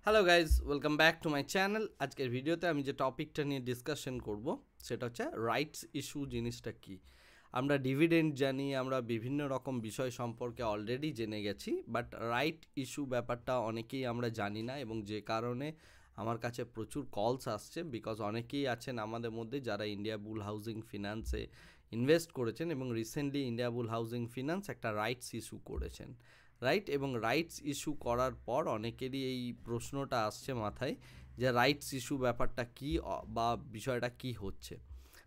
Hello guys, welcome back to my channel. আজকের ভিডিওতে আমি যে টপিকটা নিয়ে ডিসকাশন করব সেটা হচ্ছে রাইটস ইস্যু জিনিসটা কি। আমরা ডিভিডেন্ড জানি, আমরা বিভিন্ন রকম বিষয় সম্পর্কে অলরেডি জেনে গেছি, বাট রাইট ইস্যু ব্যাপারটা অনেকেই আমরা জানি না, এবং যে কারণে আমার কাছে প্রচুর কলস আসছে। বিকজ অনেকেই আছেন আমাদের মধ্যে যারা ইন্ডিয়া বুল হাউজিং ফিনান্সে ইনভেস্ট করেছেন, এবং রিসেন্টলি ইন্ডিয়া বুল হাউজিং ফিনান্স একটা রাইটস ইস্যু করেছেন। রাইট, এবং রাইটস ইস্যু করার পর অনেকেরই এই প্রশ্নটা আসছে মাথায় যে রাইটস ইস্যু ব্যাপারটা কি বা বিষয়টা কি হচ্ছে।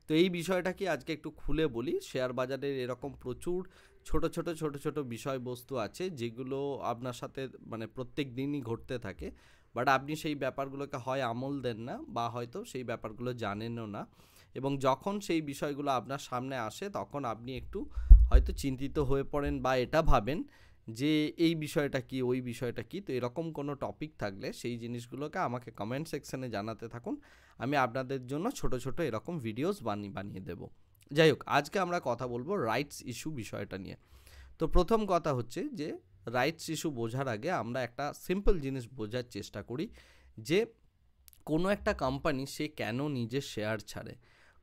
তো এই বিষয়টা কি আজকে একটু খুলে বলি। শেয়ার বাজারের এরকম প্রচুর ছোট বিষয়বস্তু আছে যেগুলো আপনার সাথে মানে প্রত্যেক দিনই ঘটতে থাকে, বাট আপনি সেই ব্যাপারগুলোকে হয় আমল দেন না বা হয়তো সেই ব্যাপারগুলো জানেনও না, এবং যখন সেই বিষয়গুলো আপনার সামনে আসে তখন আপনি একটু হয়তো চিন্তিত হয়ে পড়েন বা এটা ভাবেন যে এই বিষয়টা কি, ওই বিষয়টা কি। তো এরকম কোনো টপিক থাকলে সেই জিনিসগুলোকে আমাকে কমেন্ট সেকশানে জানাতে থাকুন, আমি আপনাদের জন্য ছোট এরকম ভিডিওস বানিয়ে দেব। যাই হোক, আজকে আমরা কথা বলবো রাইটস ইস্যু বিষয়টা নিয়ে। তো প্রথম কথা হচ্ছে যে রাইটস ইস্যু বোঝার আগে আমরা একটা সিম্পল জিনিস বোঝার চেষ্টা করি যে কোনো একটা কোম্পানি সে কেন নিজের শেয়ার ছাড়ে।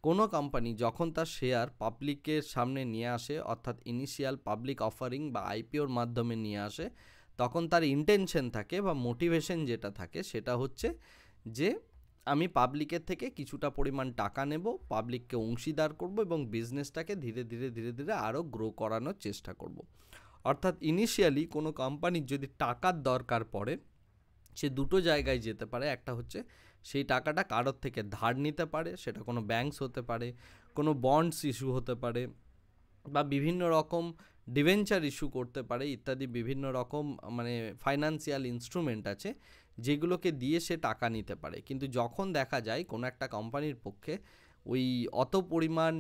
কোনো কোম্পানি যখন তার শেয়ার পাবলিকের সামনে নিয়ে আসে, অর্থাৎ ইনিশিয়াল পাবলিক অফারিং বা আইপিওর মাধ্যমে নিয়ে আসে, তখন তার ইন্টেনশন থাকে বা মোটিভেশন যেটা থাকে সেটা হচ্ছে যে আমি পাবলিকের থেকে কিছুটা পরিমাণ টাকা নেব, পাবলিককে অংশীদার করব এবং বিজনেসটাকে ধীরে ধীরে আরও গ্রো করানোর চেষ্টা করব। অর্থাৎ ইনিশিয়ালি কোনো কোম্পানির যদি টাকার দরকার পড়ে, সে দুটো জায়গায় যেতে পারে। একটা হচ্ছে সেই টাকাটা কারোর থেকে ধার নিতে পারে, সেটা কোনো ব্যাংকস হতে পারে, কোনো বন্ডস ইস্যু হতে পারে, বা বিভিন্ন রকম ডিভেঞ্চার ইস্যু করতে পারে, ইত্যাদি বিভিন্ন রকম মানে ফাইন্যান্সিয়াল ইনস্ট্রুমেন্ট আছে যেগুলোকে দিয়ে সে টাকা নিতে পারে। কিন্তু যখন দেখা যায় কোনো একটা কোম্পানির পক্ষে ওই অত পরিমাণ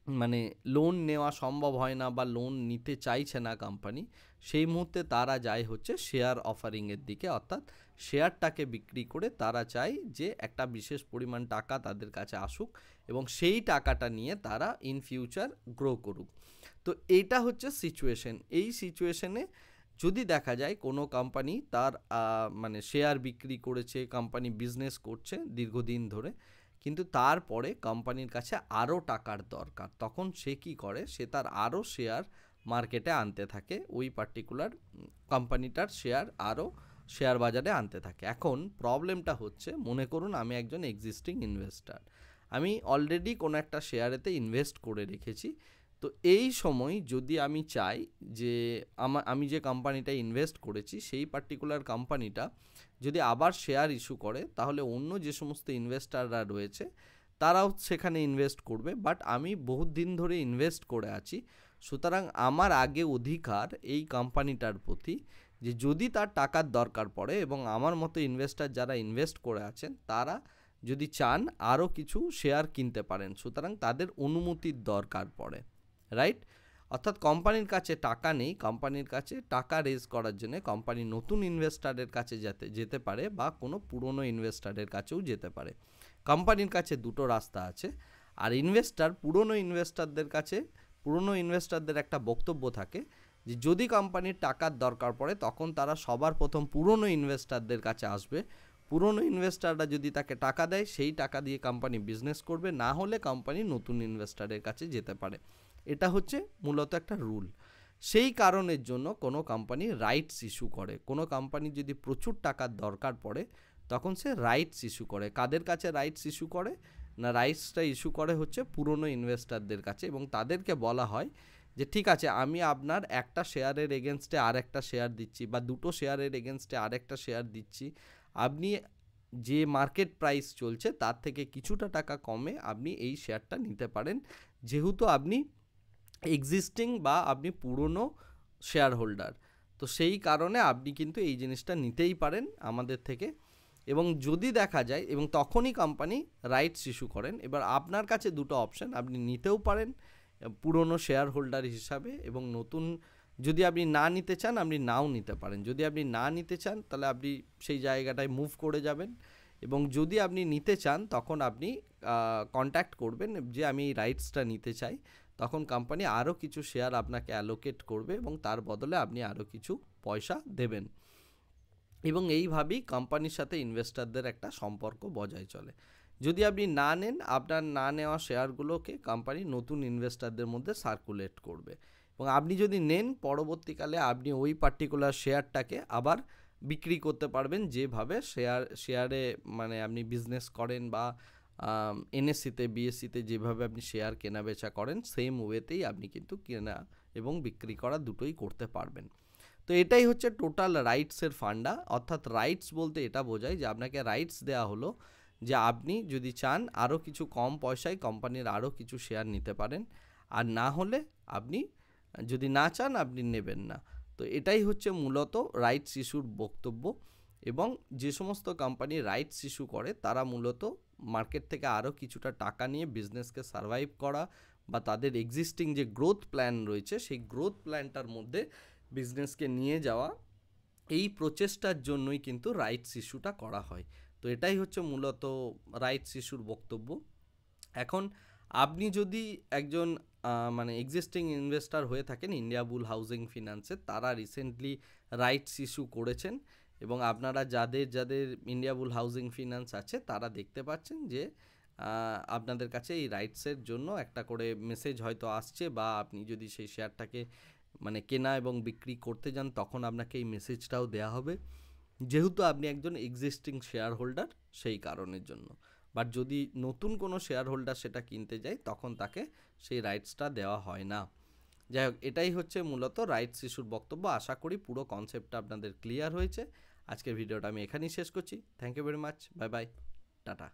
মানে লোন নেওয়া সম্ভব হয় না বা লোন নিতে চাইছে না কোম্পানি, সেই মুহূর্তে তারা যায় হচ্ছে শেয়ার অফারিংয়ের দিকে, অর্থাৎ শেয়ারটাকে বিক্রি করে তারা চায় যে একটা বিশেষ পরিমাণ টাকা তাদের কাছে আসুক এবং সেই টাকাটা নিয়ে তারা ইন ফিউচার গ্রো করুক। তো এইটা হচ্ছে সিচুয়েশন। এই সিচুয়েশনে যদি দেখা যায় কোনো কোম্পানি তার মানে শেয়ার বিক্রি করেছে, কোম্পানি বিজনেস করছে দীর্ঘদিন ধরে, কিন্তু তারপরে কোম্পানির কাছে আরও টাকার দরকার, তখন সে কী করে, সে তার আরও শেয়ার মার্কেটে আনতে থাকে, ওই পার্টিকুলার কোম্পানিটার শেয়ার আরও শেয়ার বাজারে আনতে থাকে। এখন প্রবলেমটা হচ্ছে, মনে করুন আমি একজন এক্সিস্টিং ইনভেস্টার, আমি অলরেডি কোনো একটা শেয়ারেতে ইনভেস্ট করে রেখেছি। তো এই সময় যদি আমি চাই যে আমি যে কোম্পানিটা ইনভেস্ট করেছি সেই পার্টিকুলার কোম্পানিটা যদি আবার শেয়ার ইস্যু করে, তাহলে অন্য যে সমস্ত ইনভেস্টাররা রয়েছে তারাও সেখানে ইনভেস্ট করবে, বাট আমি বহুত দিন ধরে ইনভেস্ট করে আছি, সুতরাং আমার আগে অধিকার এই কোম্পানিটার প্রতি যে যদি তার টাকার দরকার পড়ে এবং আমার মতো ইনভেস্টার যারা ইনভেস্ট করে আছেন তারা যদি চান আরও কিছু শেয়ার কিনতে পারেন, সুতরাং তাদের অনুমতির দরকার পড়ে। রাইট, অর্থাৎ কোম্পানির কাছে টাকা নেই, কোম্পানির কাছে টাকা রেজ করার জন্য কোম্পানি নতুন ইনভেস্টারের কাছে যেতে পারে বা কোনো পুরনো ইনভেস্টারের কাছেও যেতে পারে। কোম্পানির কাছে দুটো রাস্তা আছে। আর পুরনো ইনভেস্টারদের একটা বক্তব্য থাকে যে যদি কোম্পানির টাকার দরকার পড়ে তখন তারা সবার প্রথম পুরনো ইনভেস্টারদের কাছে আসবে, পুরনো ইনভেস্টাররা যদি তাকে টাকা দেয় সেই টাকা দিয়ে কোম্পানি বিজনেস করবে, না হলে কোম্পানি নতুন ইনভেস্টারের কাছে যেতে পারে। এটা হচ্ছে মূলত একটা রুল। সেই কারণের জন্য কোনো কোম্পানি রাইটস ইস্যু করে। কোনো কোম্পানি যদি প্রচুর টাকার দরকার পড়ে তখন সে রাইটস ইস্যু করে। কাদের কাছে রাইটস ইস্যু করে না, রাইটসটা ইস্যু করে হচ্ছে পুরনো ইনভেস্টারদের কাছে, এবং তাদেরকে বলা হয় যে ঠিক আছে, আমি আপনার একটা শেয়ারের এগেনস্টে আর একটা শেয়ার দিচ্ছি বা দুটো শেয়ারের এগেনস্টে আর একটা শেয়ার দিচ্ছি, আপনি যে মার্কেট প্রাইস চলছে তার থেকে কিছুটা টাকা কমে আপনি এই শেয়ারটা নিতে পারেন, যেহেতু আপনি এক্সিস্টিং বা আপনি পুরনো শেয়ার হোল্ডার। তো সেই কারণে আপনি কিন্তু এই জিনিসটা নিতেই পারেন আমাদের থেকে। এবং যদি দেখা যায়, এবং তখনই কোম্পানি রাইটস ইস্যু করেন। এবার আপনার কাছে দুটো অপশান, আপনি নিতেও পারেন পুরনো শেয়ার হোল্ডার হিসাবে, এবং নতুন যদি আপনি না নিতে চান আপনি নাও নিতে পারেন। যদি আপনি না নিতে চান তাহলে আপনি সেই জায়গাটায় মুভ করে যাবেন, এবং যদি আপনি নিতে চান তখন আপনি কন্ট্যাক্ট করবেন যে আমি এই রাইটসটা নিতে চাই, তখন কোম্পানি আরও কিছু শেয়ার আপনাকে অ্যালোকেট করবে এবং তার বদলে আপনি আরও কিছু পয়সা দেবেন। এবং এইভাবেই কোম্পানির সাথে ইনভেস্টরদের একটা সম্পর্ক বজায় চলে। যদি আপনি না নেন, আপনার না নেওয়া শেয়ারগুলোকে কোম্পানি নতুন ইনভেস্টরদের মধ্যে সার্কুলেট করবে, এবং আপনি যদি নেন পরবর্তীকালে আপনি ওই পার্টিকুলার শেয়ারটাকে আবার বিক্রি করতে পারবেন, যেভাবে শেয়ারে মানে আপনি বিজনেস করেন বা এনএসসিতে বিএসসিতে যেভাবে আপনি শেয়ার কেনা বেচা করেন, সেম ওয়েতেই আপনি কিন্তু কেনা এবং বিক্রি করা দুটোই করতে পারবেন। তো এটাই হচ্ছে টোটাল রাইটসের ফান্ডা। অর্থাৎ রাইটস বলতে এটা বোঝায় যে আপনাকে রাইটস দেওয়া হলো যে আপনি যদি চান আরও কিছু কম পয়সায় কোম্পানির আরও কিছু শেয়ার নিতে পারেন, আর না হলে আপনি যদি না চান আপনি নেবেন না। তো এটাই হচ্ছে মূলত রাইটস ইস্যুর বক্তব্য। এবং যে সমস্ত কোম্পানি রাইটস ইস্যু করে তারা মূলত মার্কেট থেকে আরও কিছুটা টাকা নিয়ে বিজনেসকে সারভাইভ করা বা তাদের এক্সিস্টিং যে গ্রোথ প্ল্যান রয়েছে সেই গ্রোথ প্ল্যানটার মধ্যে বিজনেসকে নিয়ে যাওয়া, এই প্রচেষ্টার জন্যই কিন্তু রাইটস ইস্যুটা করা হয়। তো এটাই হচ্ছে মূলত রাইটস ইস্যুর বক্তব্য। এখন আপনি যদি একজন মানে এক্সিস্টিং ইনভেস্টর হয়ে থাকেন ইন্ডিয়া বুল হাউজিং ফিনান্সে, তারা রিসেন্টলি রাইটস ইস্যু করেছেন, এবং আপনারা যাদের যাদের ইন্ডিয়া বুল হাউজিং ফিনান্স আছে তারা দেখতে পাচ্ছেন যে আপনাদের কাছে এই রাইটসের জন্য একটা করে মেসেজ হয়তো আসছে, বা আপনি যদি সেই শেয়ারটাকে মানে কেনা এবং বিক্রি করতে যান তখন আপনাকে এই মেসেজটাও দেওয়া হবে, যেহেতু আপনি একজন এক্সিস্টিং শেয়ার হোল্ডার সেই কারণের জন্য। বাট যদি নতুন কোনো শেয়ার হোল্ডার সেটা কিনতে যায় তখন তাকে সেই রাইটসটা দেওয়া হয় না। যাই হোক, এটাই হচ্ছে মূলত রাইটস ইস্যুর বক্তব্য। আশা করি পুরো কনসেপ্টটা আপনাদের ক্লিয়ার হয়েছে। আজকের ভিডিওটা আমি এখানেই শেষ করছি। Thank you very much, bye bye, tata.